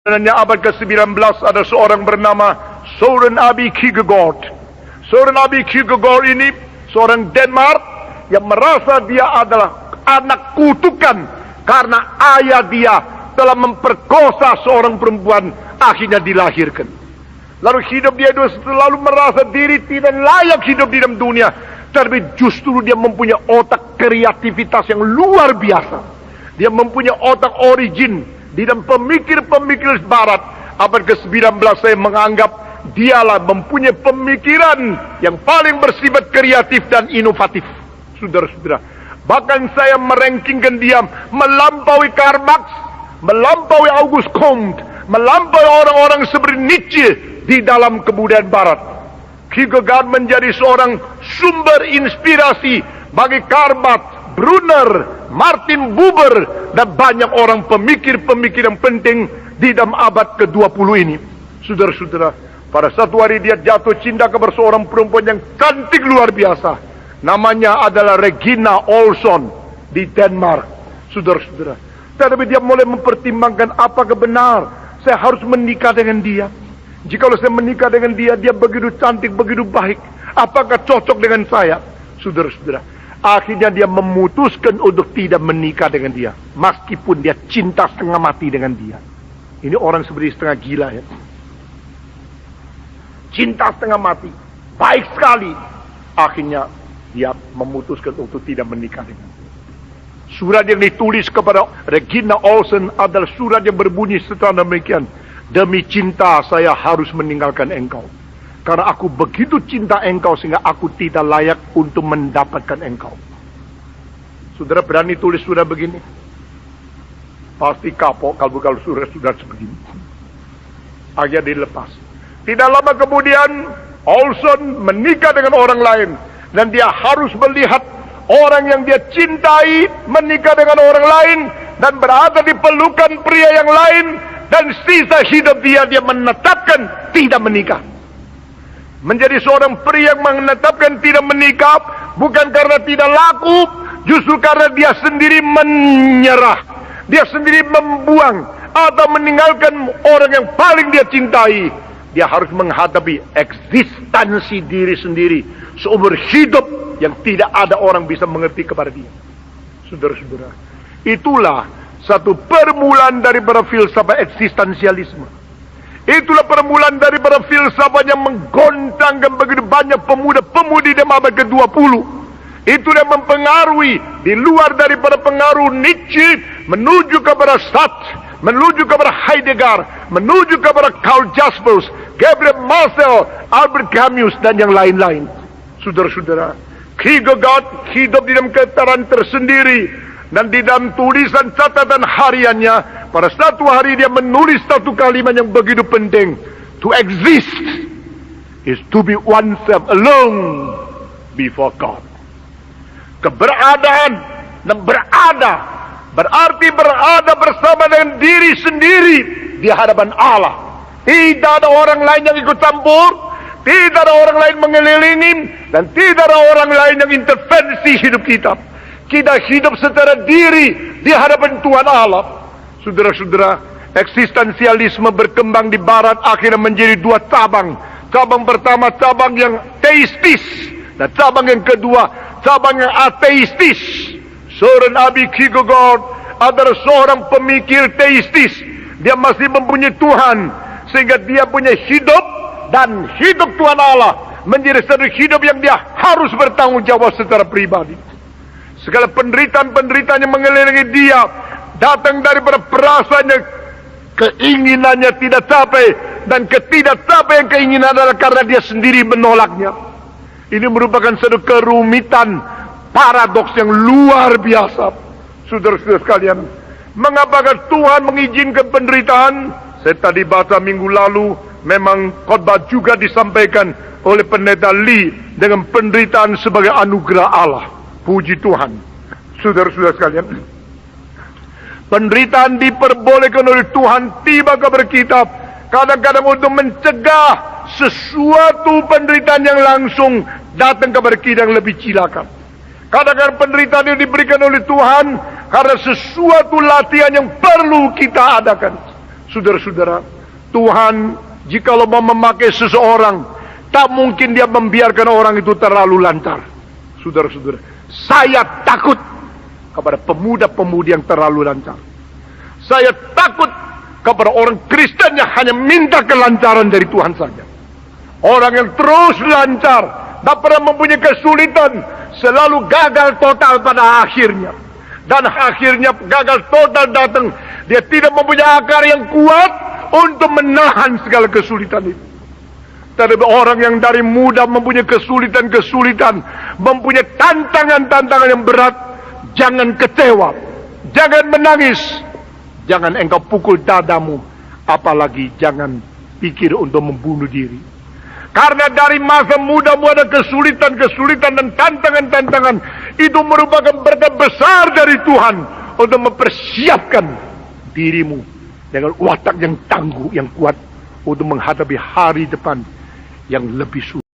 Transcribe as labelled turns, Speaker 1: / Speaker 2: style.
Speaker 1: Abad ke-19 ada seorang bernama Søren Abi Kierkegaard. Søren Abi Kierkegaard ini seorang Denmark yang merasa dia adalah anak kutukan karena ayah dia telah memperkosa seorang perempuan, akhirnya dilahirkan. Lalu hidup dia itu selalu merasa diri tidak layak hidup di dalam dunia, tapi justru dia mempunyai otak kreativitas yang luar biasa. Dia mempunyai otak origin di dalam pemikir-pemikir barat. Abad ke-19 saya menganggap dialah mempunyai pemikiran yang paling bersifat kreatif dan inovatif. Saudara-saudara, bahkan saya merankingkan dia melampaui Karl Marx, melampaui Auguste Comte, melampaui orang-orang seperti Nietzsche di dalam kebudayaan barat. Kierkegaard menjadi seorang sumber inspirasi bagi Karl Marx, Brunner, Martin Buber, dan banyak orang pemikir-pemikir yang penting di dalam abad ke-20 ini. Saudara-saudara, pada satu hari dia jatuh cinta kepada seorang perempuan yang cantik luar biasa. Namanya adalah Regina Olsson di Denmark. Saudara-saudara, tetapi dia mulai mempertimbangkan apakah benar saya harus menikah dengan dia. Jikalau saya menikah dengan dia, dia begitu cantik, begitu baik, apakah cocok dengan saya? Saudara-saudara, akhirnya dia memutuskan untuk tidak menikah dengan dia, meskipun dia cinta setengah mati dengan dia. Ini orang seperti setengah gila ya. Cinta setengah mati, baik sekali. Akhirnya dia memutuskan untuk tidak menikah dengan dia. Surat yang ditulis kepada Regina Olsson adalah surat yang berbunyi setelah demikian. Demi cinta saya harus meninggalkan engkau, karena aku begitu cinta engkau sehingga aku tidak layak untuk mendapatkan engkau. Saudara berani tulis surat begini? Pasti kapok kalau surat sebegini. Akhirnya dilepas. Tidak lama kemudian Olsson menikah dengan orang lain, dan dia harus melihat orang yang dia cintai menikah dengan orang lain dan berada di pelukan pria yang lain, dan sisa hidup dia menetapkan tidak menikah. Menjadi seorang pria yang menetapkan tidak menikah bukan karena tidak laku, justru karena dia sendiri menyerah, dia sendiri membuang atau meninggalkan orang yang paling dia cintai. Dia harus menghadapi eksistensi diri sendiri seumur hidup yang tidak ada orang bisa mengerti kepada dia. Saudara-saudara, itulah satu permulaan daripada filsafat eksistensialisme. Itulah permulaan daripada filsafat yang menggoncangkan begitu banyak pemuda-pemudi dalam abad ke-20. Itulah yang mempengaruhi di luar daripada pengaruh Nietzsche menuju kepada Sartre, menuju kepada Heidegger, menuju kepada Karl Jaspers, Gabriel Marcel, Albert Camus, dan yang lain-lain. Saudara-saudara, Kierkegaard hidup di dalam keterangan tersendiri. Dan di dalam tulisan catatan hariannya, pada satu hari dia menulis satu kalimat yang begitu penting. To exist is to be oneself alone before God. Keberadaan dan berada berarti berada bersama dengan diri sendiri di hadapan Allah. Tidak ada orang lain yang ikut campur, tidak ada orang lain mengelilingi, dan tidak ada orang lain yang intervensi hidup kita. Kita hidup secara diri di hadapan Tuhan Allah. Saudara-saudara, eksistensialisme berkembang di barat akhirnya menjadi dua cabang. Cabang pertama cabang yang teistis, dan cabang yang kedua cabang yang ateistis. Søren Abi Kierkegaard adalah seorang pemikir teistis. Dia masih mempunyai Tuhan, sehingga dia punya hidup, dan hidup Tuhan Allah menjadi satu hidup yang dia harus bertanggung jawab secara pribadi. Segala penderitaan-penderitaan yang mengelilingi dia datang daripada perasaannya, keinginannya tidak capai, dan ketidakcapaian keinginan adalah karena dia sendiri menolaknya. Ini merupakan satu kerumitan, paradoks yang luar biasa. Saudara-saudara sekalian, mengapakah Tuhan mengizinkan penderitaan? Saya tadi baca minggu lalu, memang khotbah juga disampaikan oleh pendeta Lee dengan penderitaan sebagai anugerah Allah. Puji Tuhan. Saudara-saudara sekalian, penderitaan diperbolehkan oleh Tuhan tiba kepada kita kadang-kadang untuk mencegah sesuatu penderitaan yang langsung datang kepada kita yang lebih cilaka. Kadang-kadang penderitaan yang diberikan oleh Tuhan karena sesuatu latihan yang perlu kita adakan. Saudara-saudara, Tuhan jikalau mau memakai seseorang, tak mungkin dia membiarkan orang itu terlalu lancar. Saudara-saudara, saya takut kepada pemuda-pemudi yang terlalu lancar. Saya takut kepada orang Kristen yang hanya minta kelancaran dari Tuhan saja. Orang yang terus lancar, tak pernah mempunyai kesulitan, selalu gagal total pada akhirnya. Dan akhirnya gagal total datang. Dia tidak mempunyai akar yang kuat untuk menahan segala kesulitan itu. Tapi orang yang dari muda mempunyai kesulitan-kesulitan, mempunyai tantangan-tantangan yang berat, jangan kecewa, jangan menangis, jangan engkau pukul dadamu, apalagi jangan pikir untuk membunuh diri. Karena dari masa mudamu ada kesulitan-kesulitan dan tantangan-tantangan, itu merupakan berkat besar dari Tuhan untuk mempersiapkan dirimu dengan watak yang tangguh, yang kuat, untuk menghadapi hari depan yang lebih sulit.